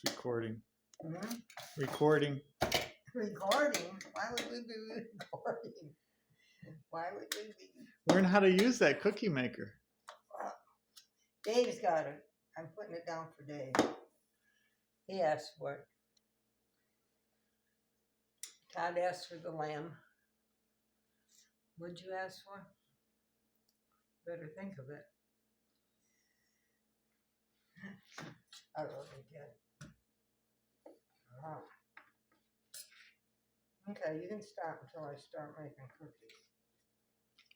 recording. Hmm? Recording. Recording? Why would we be recording? Why would we be? Learn how to use that cookie maker. Dave's got it. I'm putting it down for Dave. He asked for it. Todd asked for the lamb. What'd you ask for? Better think of it. I really did. Oh. Okay, you can stop until I start making cookies.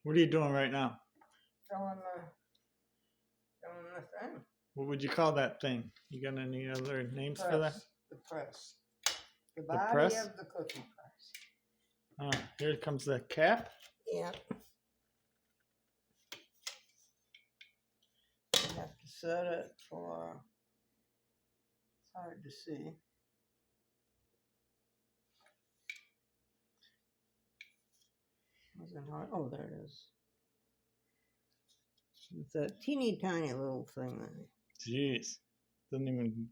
What are you doing right now? Filling the thing. What would you call that thing? You got any other names for that? The press. The body press? of the cookie press. Oh, here comes the cap. Yeah. You have to set it for, it's hard to see. Wasn't hard. Oh, there it is. It's a teeny tiny little thing. Jeez. Doesn't even.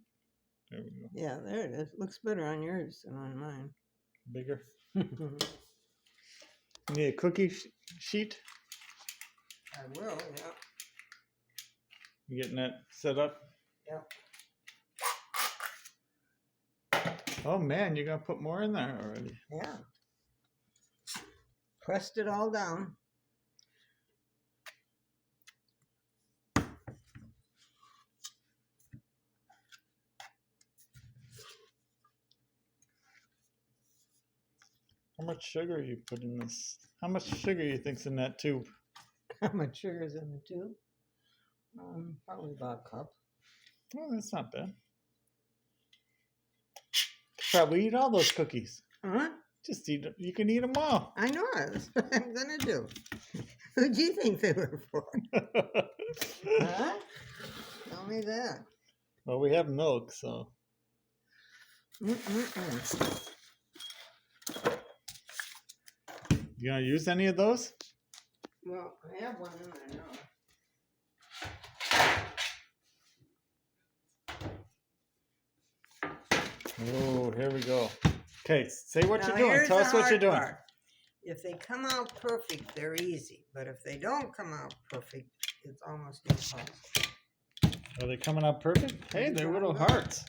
There we go. Yeah, there it is. Looks better on yours than on mine. Bigger. You need a cookie sheet? I will, yeah. You getting that set up? Yeah. Oh man, you're gonna put more in there already. Yeah. Pressed it all down. How much sugar you put in this? How much sugar you think's in that tube? How much sugar is in the tube? Probably about a cup. Well, that's not bad. Probably eat all those cookies. Huh? Just eat them. You can eat them all. I know. That's what I'm gonna do. Who do you think they were for? Huh? Tell me that. Well, we have milk, so. Mm-mm-mm. You gonna use any of those? Well, I have one in there now. Oh, here we go. Okay, say what Now, you're doing. here's Tell the us what you're hard doing. part. If they come out perfect, they're easy. But if they don't come out perfect, it's almost impossible. Are they coming out perfect? Hey, they're little Try them. hearts.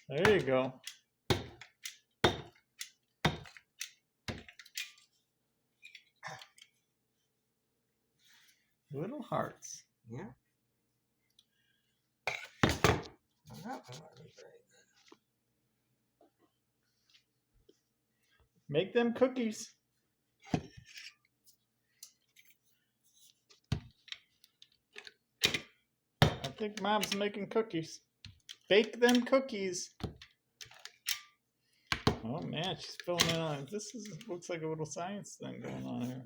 There you go. Little hearts. Yeah. Well, that one wasn't very good. Make them cookies. I think Mom's making cookies. Bake them cookies. Oh man, she's filling it on. This looks like a little science thing going on here.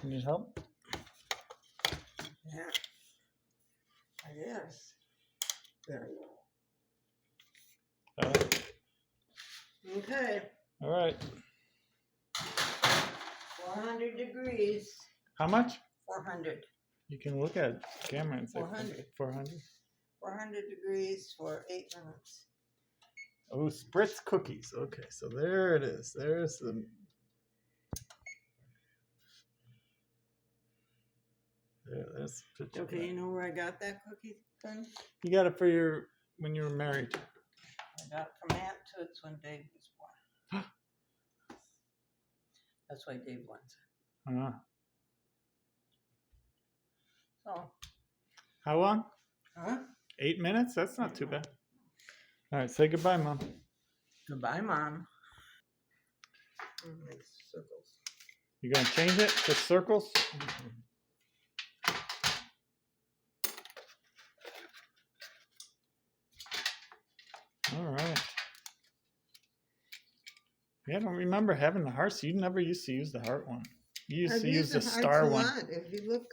You need help? Yeah. I guess. There you go. Okay. All right. 400 degrees. How much? 400. You can look at the camera and say 400. 400. 400 degrees for 8 minutes. Oh, Spritz cookies. Okay, so there it is. There's the. There's the picture. Okay, you know where I got that cookie thing? You got it for when you were married. I got it from Aunt Toots when Dave was born. That's why Dave wants it. Uh-huh. So, How long? huh? 8 minutes? That's not too bad. All right, say goodbye, Mom. Goodbye, Mom. Make circles. You gonna change it to circles? All right. Yeah, I don't remember having the hearts. You never used to use the heart one. You used to use the star one. If you look,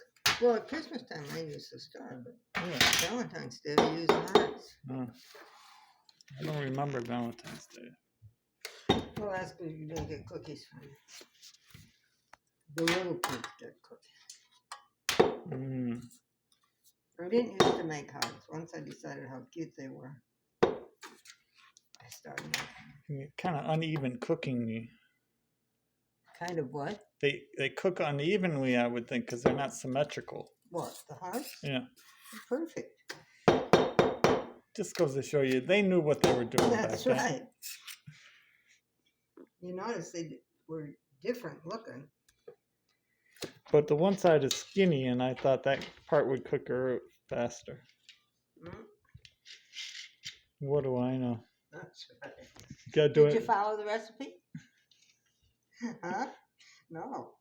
well, at Christmas time I use the star, but Yeah. Valentine's Day I use the hearts. I don't remember Valentine's Day. Well, that's because you didn't get cookies from me. The little kids get cookies. Mm. I didn't used to make hearts. Once I decided how cute they were, I started making. Kind of uneven cooking. Kind of what? They cook unevenly, I would think, because they're not symmetrical. What, the hearts? Yeah. Perfect. Just goes to show you, they knew what they were doing That's back then. right. You notice they were different looking. But the one side is skinny, and I thought that part would cook her faster. Mm, What do I know? that's right. You gotta do Did you it. follow the recipe? Huh? No.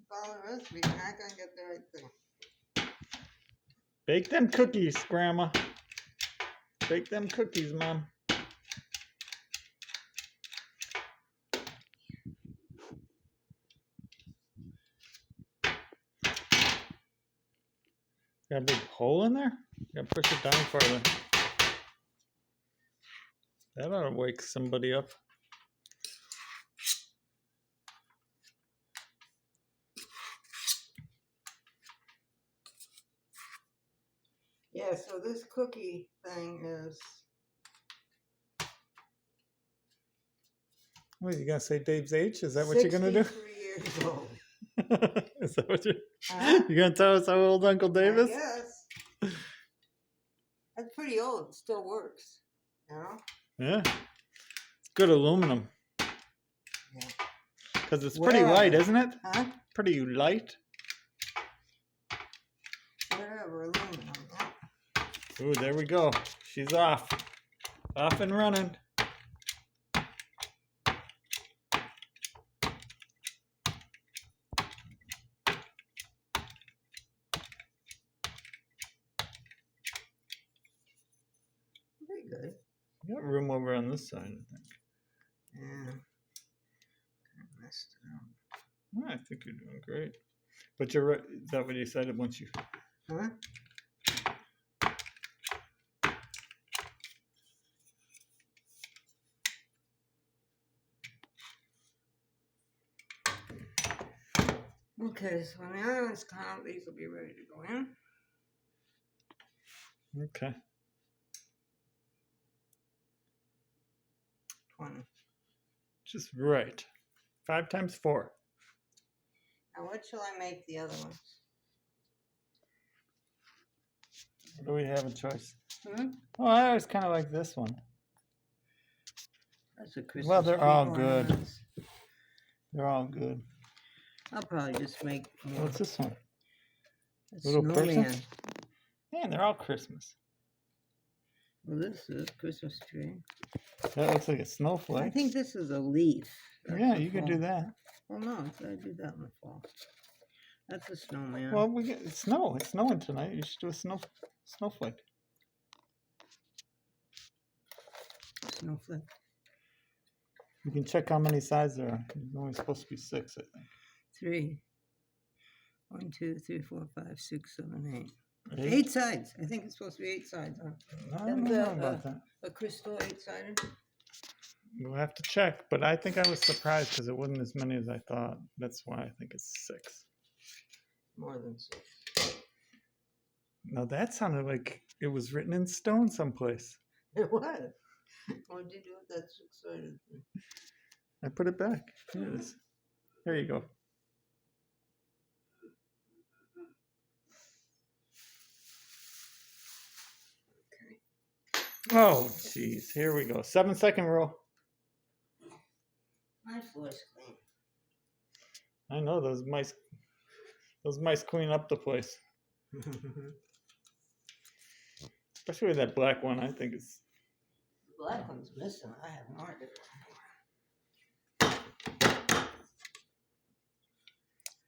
Follow the recipe. You're not going to get the right thing. Bake them cookies, Grandma. Bake them cookies, Mom. Got a big hole in there? You gotta push it down farther. That ought to wake somebody up. Yeah, so this cookie thing is... What, you gonna say Dave's age? Is that what you're gonna do? 63 years old. Is that what you're... Huh? You gonna tell us how old Uncle Dave is? Yes. That's pretty old. It still works. You know? Yeah. It's good aluminum. Yeah. Because it's pretty Where are light, they? isn't it? Huh? Pretty light. Whatever, aluminum. Yeah. Ooh, there we go. She's off. Off and running. Pretty good. You got room over on this side, I think. Yeah. Kind of messed it up. Oh, I think you're doing great. But you're right. Is that what you said once you... Huh? Okay, so when the other ones come out, these will be ready to go in. Okay. 20. Just right. 5 times 4. Now, what shall I make the other ones? What do we have a choice? Hmm? Oh, I always kind of like this one. That's a Christmas Well, they're tree all ornaments. good. They're all good. I'll probably just make more. What's this one? A Little person? snowman. Man, they're all Christmas. Well, this is Christmas tree. That looks like a snowflake. I think this is a leaf. That's Yeah, the you could fall. do that. Well, no, I do that in the fall. That's a snowman. Well, we get it's snow. It's snowing tonight. You should do a snowflake. Snowflake. You can check how many sides there are. There's only supposed to be 6, I think. 3. 1, 2, 3, 4, 5, 6, 7, 8. 8? 8 sides. I think it's supposed to be 8 sides. Huh? I don't know about that. A crystal 8-sided. We'll have to check, but I think I was surprised because it wasn't as many as I thought. That's why I think it's 6. More than 6. Now that sounded like it was written in stone someplace. It was. What did you do with that 6-sided thing? I put it back. Here it is. There you go. Oh, jeez. Here we go. 7-second rule. My floor's clean. I know those mice. Those mice clean up the place, especially with that black one. I think it's. The black one's missing. I have no idea.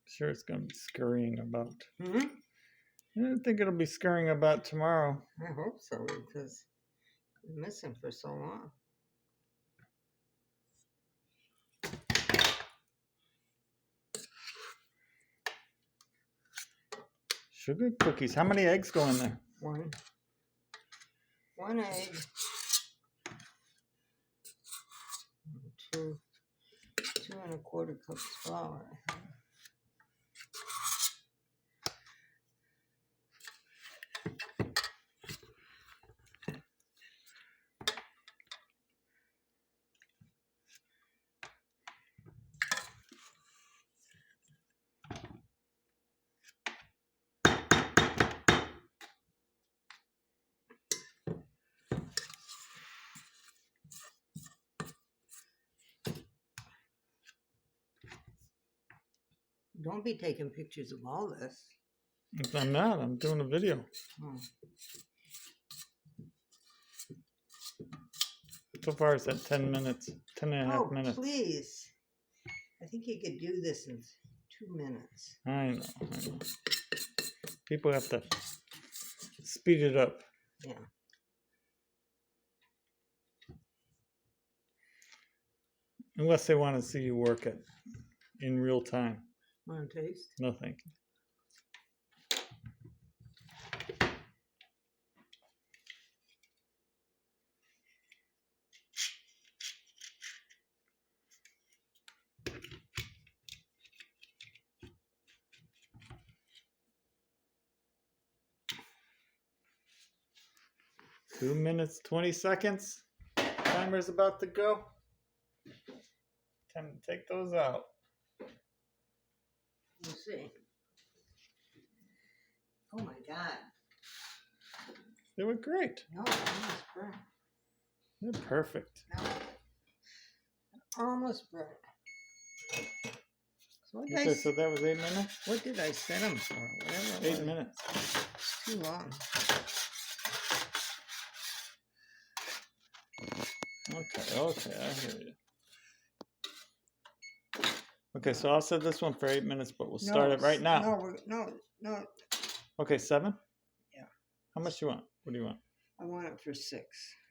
Sure, it's going to be scurrying about. Hmm? I don't think it'll be scurrying about tomorrow. I hope so, because it's missing for so long. Sugar cookies. How many eggs go in there? 1. 1 egg. 2. 2 1/4 cups flour. Don't be taking pictures of all this. I'm not. I'm doing a video. Oh. So far, it's at 10 minutes, 10 and a half Oh, minutes. please. I think you could do this in 2 minutes. I know. People have to speed it up. Yeah. Unless they want to see you work it in real time. Want to taste? No, thank you. Two minutes, 20 seconds. Timer's about to go. Time to take those out. We'll see. Oh my God. They were great. No, almost burnt. They're perfect. No. Almost burnt. So what did, Okay, so that was 8 minutes? what did I set them for? Whatever. 8 minutes. Too long. Okay, I hear you. Okay, so I'll set this one for 8 minutes, but we'll start it right now. No. Okay, 7? Yeah. How much do you want? What do you want? I want it for 6.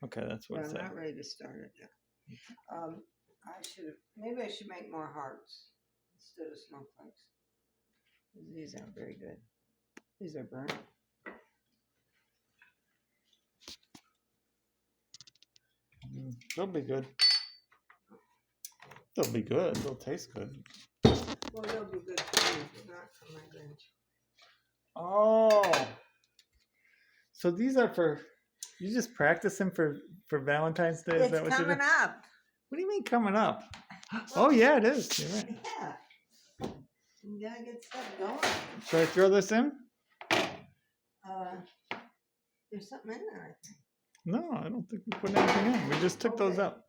Okay, that's what But I I'm said. not ready to start it yet. Maybe I should make more hearts instead of snowflakes. These aren't very good. These are burnt. They'll be good. They'll be good. They'll taste good. Well, they'll be good for you, but not for my bench. Oh. So these are for, you just practice them for Valentine's Day? Is It's that what you do? coming up. What do you mean coming up? Oh, yeah, it is. You're right. Yeah. You gotta get stuff going. Should I throw this in? There's something in there, I think. No, I don't think we put anything in. We just took those Okay. out.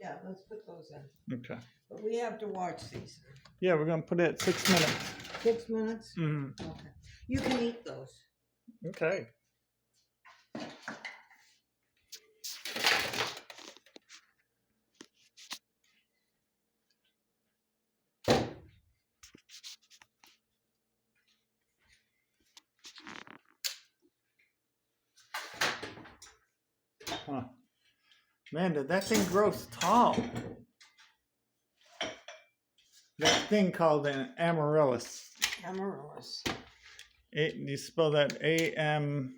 Yeah, let's put those in. Okay. But we have to watch these. Yeah, we're going to put it at 6 minutes. 6 minutes? Mm-hmm. Okay. You can eat those. Okay. Huh. Man, did that thing grow tall? That thing called an amaryllis. Amaryllis. You spell that Amaryllis.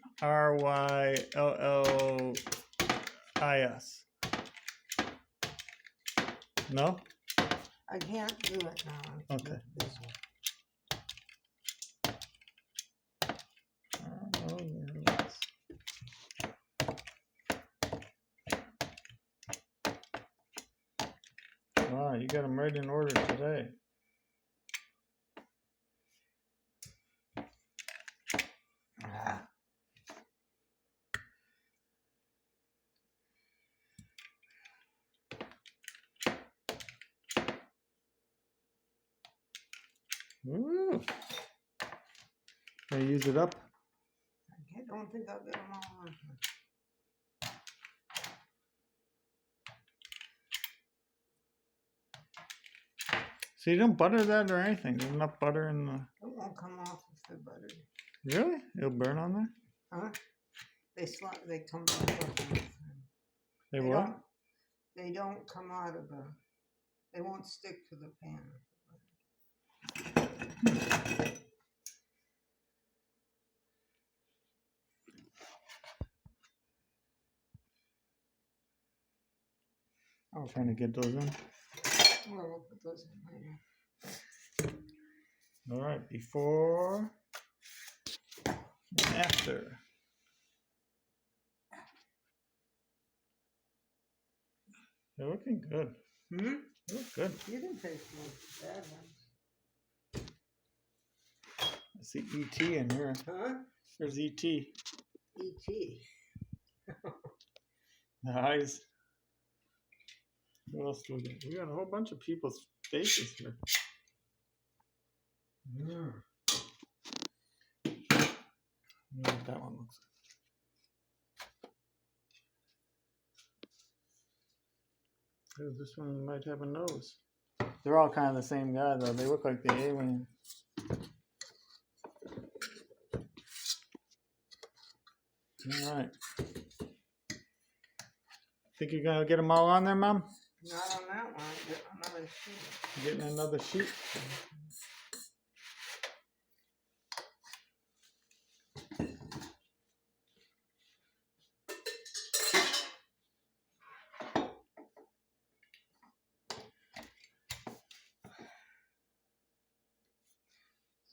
No? I can't do it now. I have to Okay. do this one. Amaryllis. Wow, you got them right in order today. Ah. Ooh. Can I use it up? I don't think I'll get them all on. So you don't butter that or anything? There's enough butter in the... It won't come off if they're buttered. Really? It'll burn on there? Huh? They come off. They what? They don't come out of the. They won't stick to the pan. I'm trying to get those in. Well, we'll put those in later. All right, before and after. They're looking good. Hmm? They look good. You can taste the bad ones. I see ET in here. Huh? There's ET. E.T. The eyes. What else do we got? We got a whole bunch of people's faces here. Mm. I don't know what that one looks like. Ooh, this one might have a nose. They're all kind of the same guy though. They look like the alien. All right. Think you're gonna get them all on there, Mom? Not on that one. Get another sheet. Getting another sheet.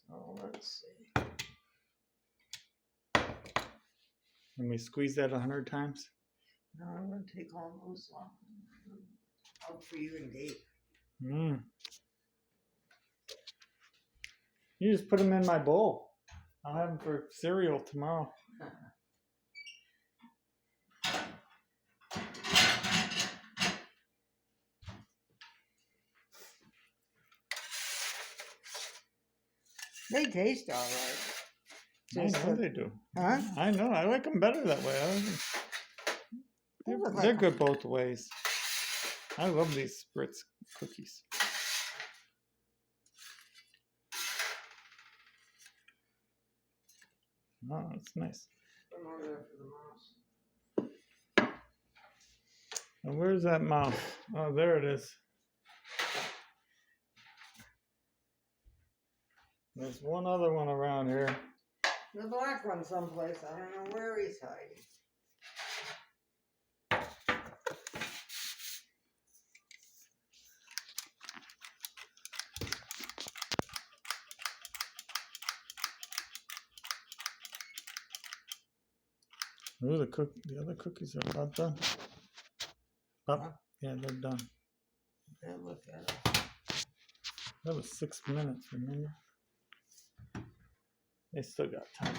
So let's see. Let me squeeze that 100 times. No, I'm going to take all those off. Out for you and Dave. Mm. You just put them in my bowl. I'll have them for cereal tomorrow. They taste all right. I know they do. Huh? I know. I like them better that way. They look They're like good both ways. I love these Spritz cookies. Oh, that's nice. Put 'em over there for the mouse. And where's that mouse? Oh, there it is. There's one other one around here. The black one someplace. I don't know where he's hiding. Ooh, the other cookies are about done. Huh? Yeah, they're done. Yeah, look at it. That was 6 minutes, remember? They still got time.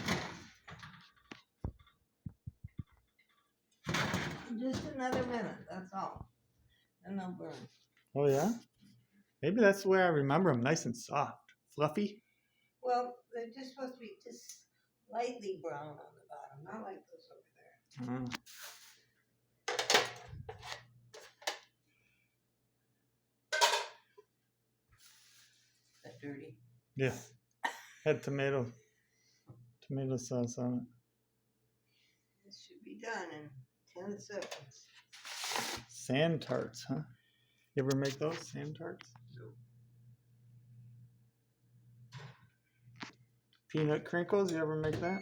Just another minute. That's all. And they'll burn. Oh, yeah? Maybe that's the way I remember them, nice and soft. Fluffy? Well, they're just supposed to be just lightly brown on the bottom, not like those over there. Mm. Is that dirty? Yeah. Had tomato sauce on it. This should be done in 10 seconds. Sand tarts, huh? You ever make those, sand tarts? No. Peanut crinkles, you ever make that?